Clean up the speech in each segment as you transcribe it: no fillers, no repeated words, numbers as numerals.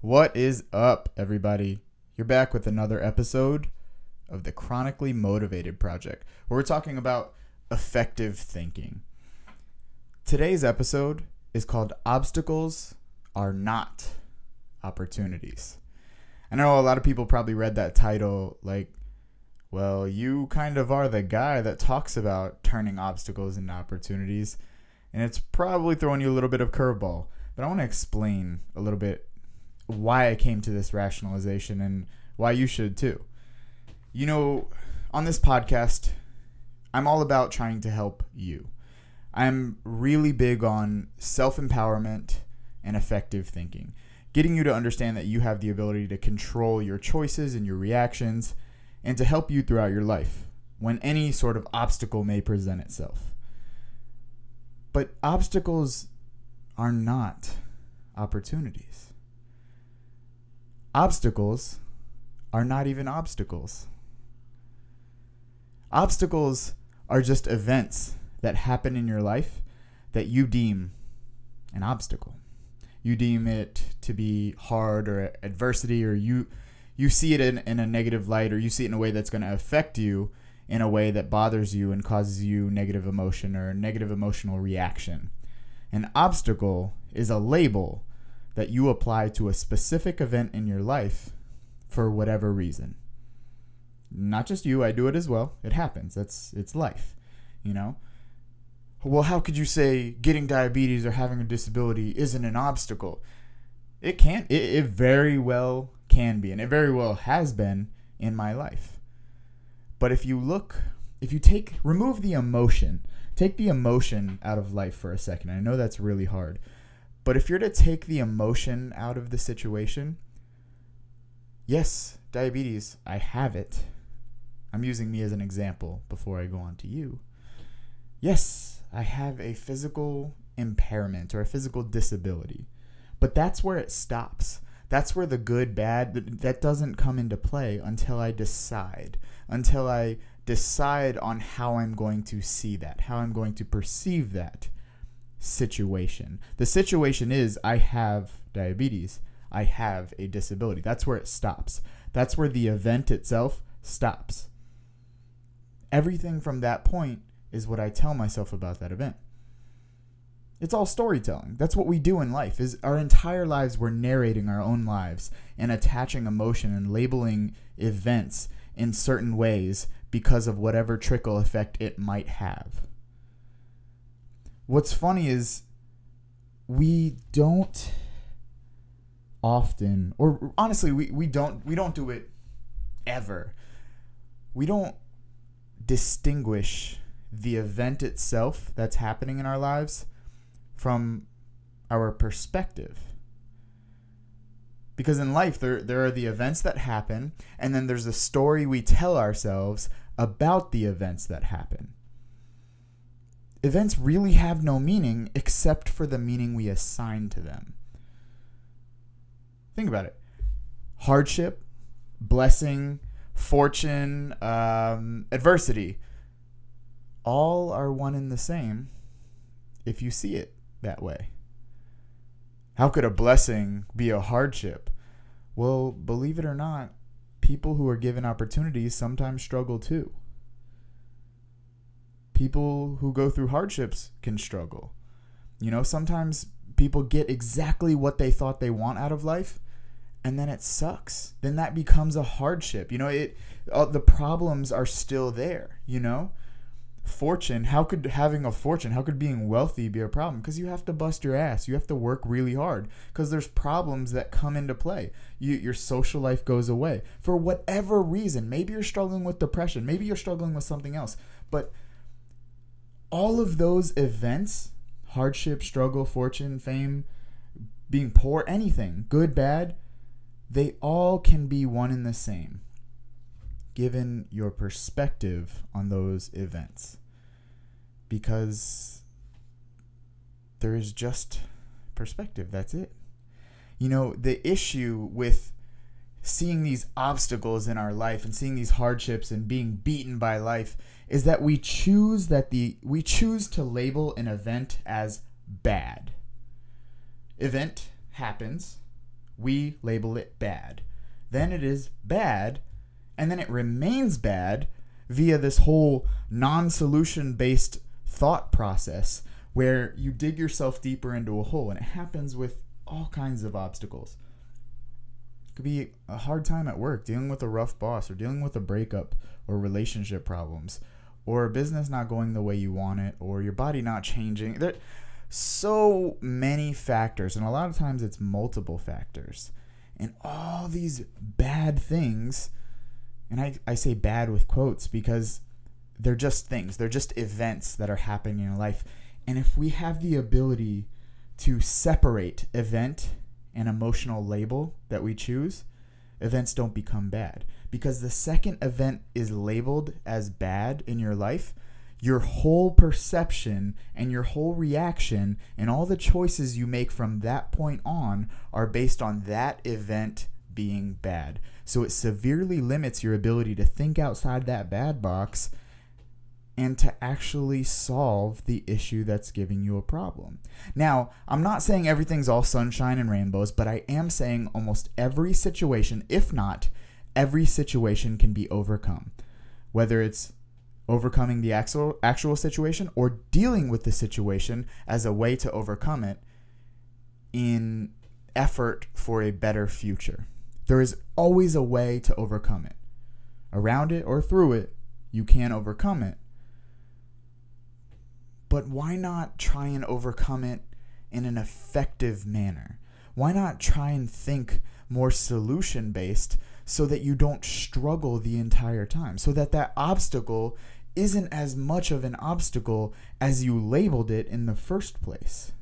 What is up, everybody? You're back with another episode of the Chronically Motivated Project, where we're talking about effective thinking. Today's episode is called Obstacles Are Not Opportunities. I know a lot of people probably read that title like, well, you kind of are the guy that talks about turning obstacles into opportunities, and it's probably throwing you a little bit of curveball. But I want to explain a little bit why I came to this rationalization and why you should too. You know, on this podcast, I'm all about trying to help you. I'm really big on self-empowerment and effective thinking, getting you to understand that you have the ability to control your choices and your reactions and to help you throughout your life when any sort of obstacle may present itself. But obstacles are not opportunities. Obstacles are not even obstacles. Obstacles are just events that happen in your life that you deem an obstacle. You deem it to be hard or adversity, or you see it in a negative light, or you see it in a way that's going to affect you in a way that bothers you and causes you negative emotion or negative emotional reaction. An obstacle is a label that you apply to a specific event in your life for whatever reason. Not just you, I do it as well. It happens. It's life, you know? Well, how could you say getting diabetes or having a disability isn't an obstacle? It can't. It very well can be, and it very well has been in my life. But if you remove the emotion, take the emotion out of life for a second. I know that's really hard. But if you're to take the emotion out of the situation, yes, diabetes, I have it. I'm using me as an example before I go on to you. Yes, I have a physical impairment or a physical disability. But that's where it stops. That's where the good, bad, that doesn't come into play until I decide on how I'm going to see that, how I'm going to perceive that situation. The situation is I have diabetes. I have a disability. That's where it stops. That's where the event itself stops. Everything from that point is what I tell myself about that event. It's all storytelling. That's what we do in life. Is our entire lives we're narrating our own lives and attaching emotion and labeling events in certain ways because of whatever trickle effect it might have. What's funny is we don't often, or honestly, we don't do it ever. We don't distinguish the event itself that's happening in our lives from our perspective. Because in life, there are the events that happen, and then there's a story we tell ourselves about the events that happen. Events really have no meaning except for the meaning we assign to them. Think about it. Hardship, blessing, fortune, adversity, all are one and the same if you see it that way. How could a blessing be a hardship? Well, believe it or not, people who are given opportunities sometimes struggle too. People who go through hardships can struggle. You know, sometimes people get exactly what they thought they want out of life, and then it sucks. Then that becomes a hardship. You know, the problems are still there, you know? Fortune, how could being wealthy be a problem? Because you have to bust your ass. You have to work really hard because there's problems that come into play. Your social life goes away for whatever reason. Maybe you're struggling with depression. Maybe you're struggling with something else. But all of those events, hardship, struggle, fortune, fame, being poor, anything, good, bad, they all can be one and the same, given your perspective on those events. Because there is just perspective, that's it. You know, the issue with seeing these obstacles in our life and seeing these hardships and being beaten by life is that we choose to label an event as bad. Event happens. We label it bad. Then it is bad, and then it remains bad via this whole non-solution based thought process where you dig yourself deeper into a hole, and it happens with all kinds of obstacles. It could be a hard time at work, dealing with a rough boss, or dealing with a breakup or relationship problems, or a business not going the way you want it, or your body not changing. There are so many factors, and a lot of times it's multiple factors. And all these bad things, and I say bad with quotes because they're just things. They're just events that are happening in your life. And if we have the ability to separate event and emotional label that we choose, events don't become bad. Because the second event is labeled as bad in your life, your whole perception and your whole reaction and all the choices you make from that point on are based on that event being bad. So it severely limits your ability to think outside that bad box and to actually solve the issue that's giving you a problem. Now, I'm not saying everything's all sunshine and rainbows, but I am saying almost every situation, if not every situation, can be overcome. Whether it's overcoming the actual situation or dealing with the situation as a way to overcome it in effort for a better future. There is always a way to overcome it. Around it or through it, you can overcome it. But why not try and overcome it in an effective manner? Why not try and think more solution-based so that you don't struggle the entire time? So that that obstacle isn't as much of an obstacle as you labeled it in the first place.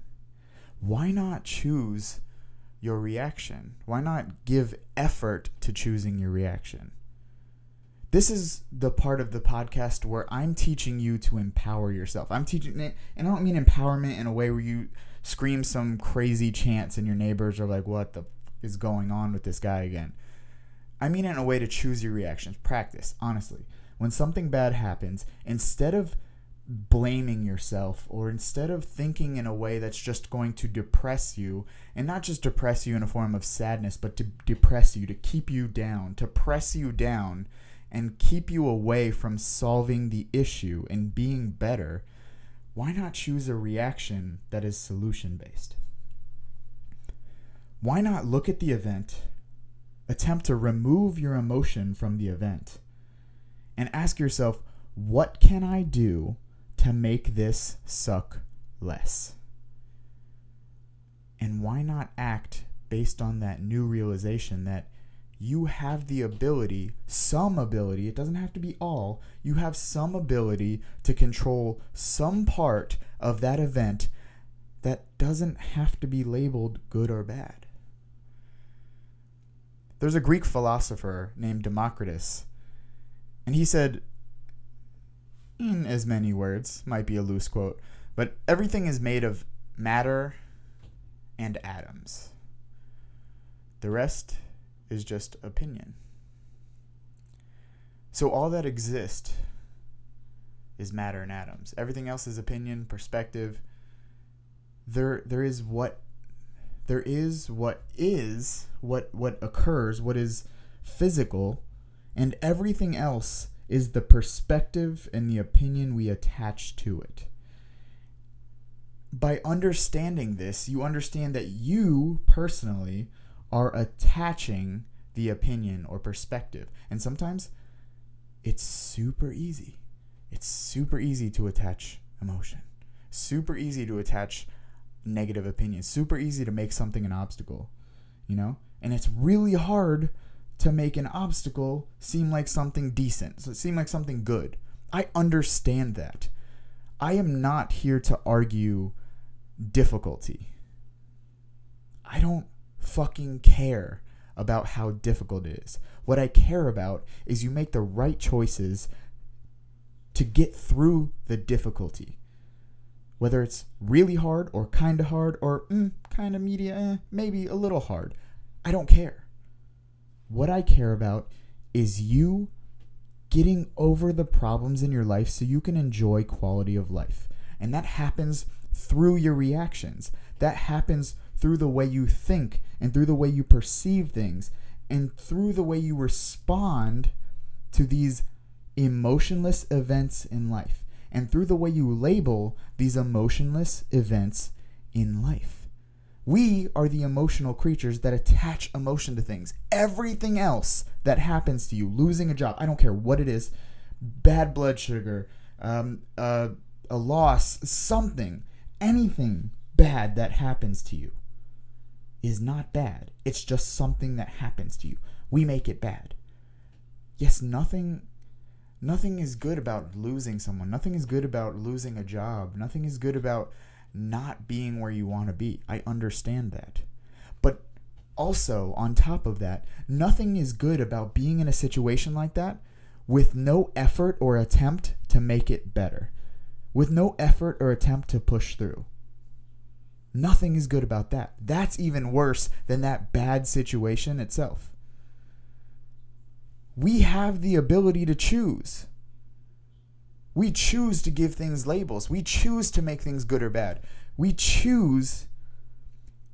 Why not choose your reaction? Why not give effort to choosing your reaction? This is the part of the podcast where I'm teaching you to empower yourself. I'm teaching it, and I don't mean empowerment in a way where you scream some crazy chants and your neighbors are like, what the is going on with this guy again? I mean it in a way to choose your reactions. Practice, honestly. When something bad happens, instead of blaming yourself or instead of thinking in a way that's just going to depress you, and not just depress you in a form of sadness, but to depress you, to keep you down, to press you down, and keep you away from solving the issue and being better, why not choose a reaction that is solution-based? Why not look at the event, attempt to remove your emotion from the event, and ask yourself, what can I do to make this suck less? And why not act based on that new realization that you have the ability, some ability, it doesn't have to be all, you have some ability to control some part of that event that doesn't have to be labeled good or bad. There's a Greek philosopher named Democritus, and he said, in as many words, might be a loose quote, but everything is made of matter and atoms. The rest is just opinion. So all that exists is matter and atoms. Everything else is opinion, perspective. There is what occurs, what is physical, and everything else is the perspective and the opinion we attach to it. By understanding this, you understand that you personally are attaching the opinion or perspective. And sometimes it's super easy. It's super easy to attach emotion. Super easy to attach negative opinions. Super easy to make something an obstacle, you know? And it's really hard to make an obstacle seem like something decent, so it seem like something good. I understand that. I am not here to argue difficulty. I don't fucking care about how difficult it is. What I care about is you make the right choices to get through the difficulty. Whether it's really hard or kind of hard or kind of medium, maybe a little hard. I don't care. What I care about is you getting over the problems in your life so you can enjoy quality of life. And that happens through your reactions. That happens through the way you think and through the way you perceive things and through the way you respond to these emotionless events in life and through the way you label these emotionless events in life. We are the emotional creatures that attach emotion to things. Everything else that happens to you, losing a job, I don't care what it is, bad blood sugar, a loss, something, anything bad that happens to you is not bad. It's just something that happens to you. We make it bad. Yes, nothing is good about losing someone. Nothing is good about losing a job. Nothing is good about not being where you want to be. I understand that. But also, on top of that, nothing is good about being in a situation like that with no effort or attempt to make it better. With no effort or attempt to push through. Nothing is good about that. That's even worse than that bad situation itself. We have the ability to choose. We choose to give things labels. We choose to make things good or bad. We choose,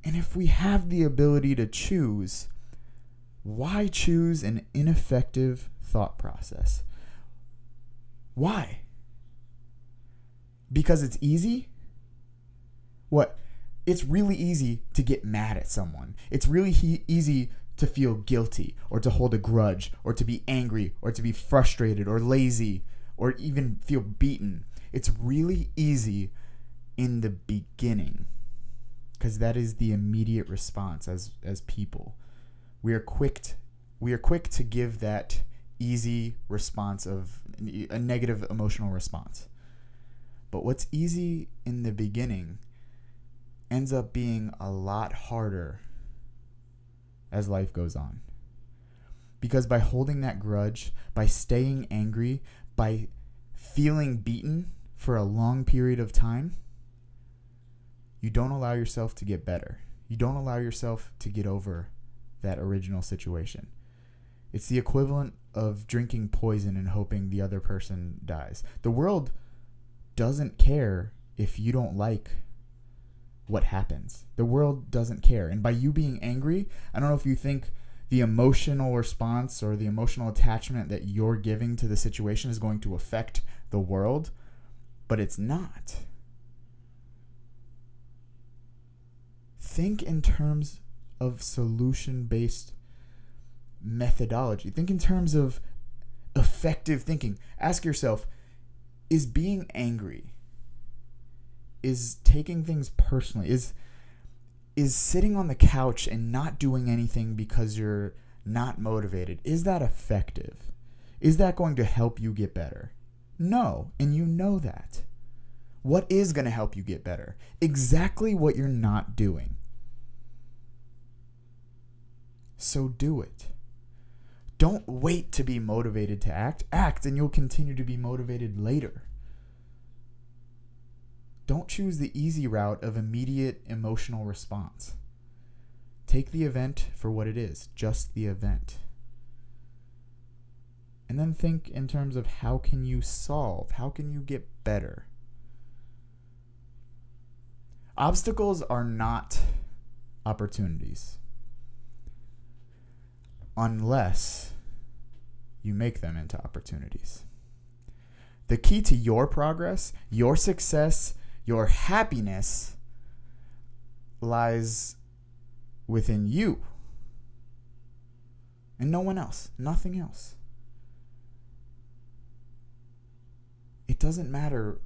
and if we have the ability to choose, why choose an ineffective thought process? Why? Because it's easy? What? It's really easy to get mad at someone. It's really easy to feel guilty or to hold a grudge or to be angry or to be frustrated or lazy or even feel beaten. It's really easy in the beginning because that is the immediate response as people. We are quick to give that easy response of a negative emotional response. But what's easy in the beginning ends up being a lot harder as life goes on. Because by holding that grudge, by staying angry, by feeling beaten for a long period of time, you don't allow yourself to get better. You don't allow yourself to get over that original situation. It's the equivalent of drinking poison and hoping the other person dies. The world doesn't care if you don't like what happens. The world doesn't care. And by you being angry, I don't know if you think the emotional response or the emotional attachment that you're giving to the situation is going to affect the world, but it's not. Think in terms of solution-based methodology. Think in terms of effective thinking. Ask yourself, is being angry, is taking things personally, is sitting on the couch and not doing anything because you're not motivated, is that effective? Is that going to help you get better? No, and you know that. What is going to help you get better? Exactly what you're not doing. So do it. Don't wait to be motivated to act. Act, and you'll continue to be motivated later. Don't choose the easy route of immediate emotional response. Take the event for what it is, just the event. And then think in terms of how can you solve? How can you get better? Obstacles are not opportunities unless you make them into opportunities. The key to your progress, your success, your happiness lies within you and no one else, nothing else. It doesn't matter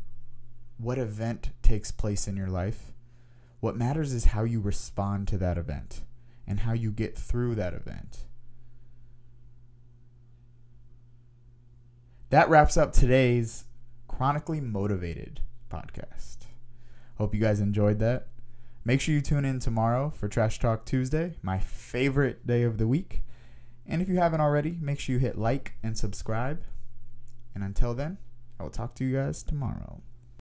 what event takes place in your life. What matters is how you respond to that event and how you get through that event. That wraps up today's Chronically Motivated podcast. Hope you guys enjoyed that. Make sure you tune in tomorrow for Trash Talk Tuesday, my favorite day of the week. And if you haven't already, make sure you hit like and subscribe. And until then, I will talk to you guys tomorrow.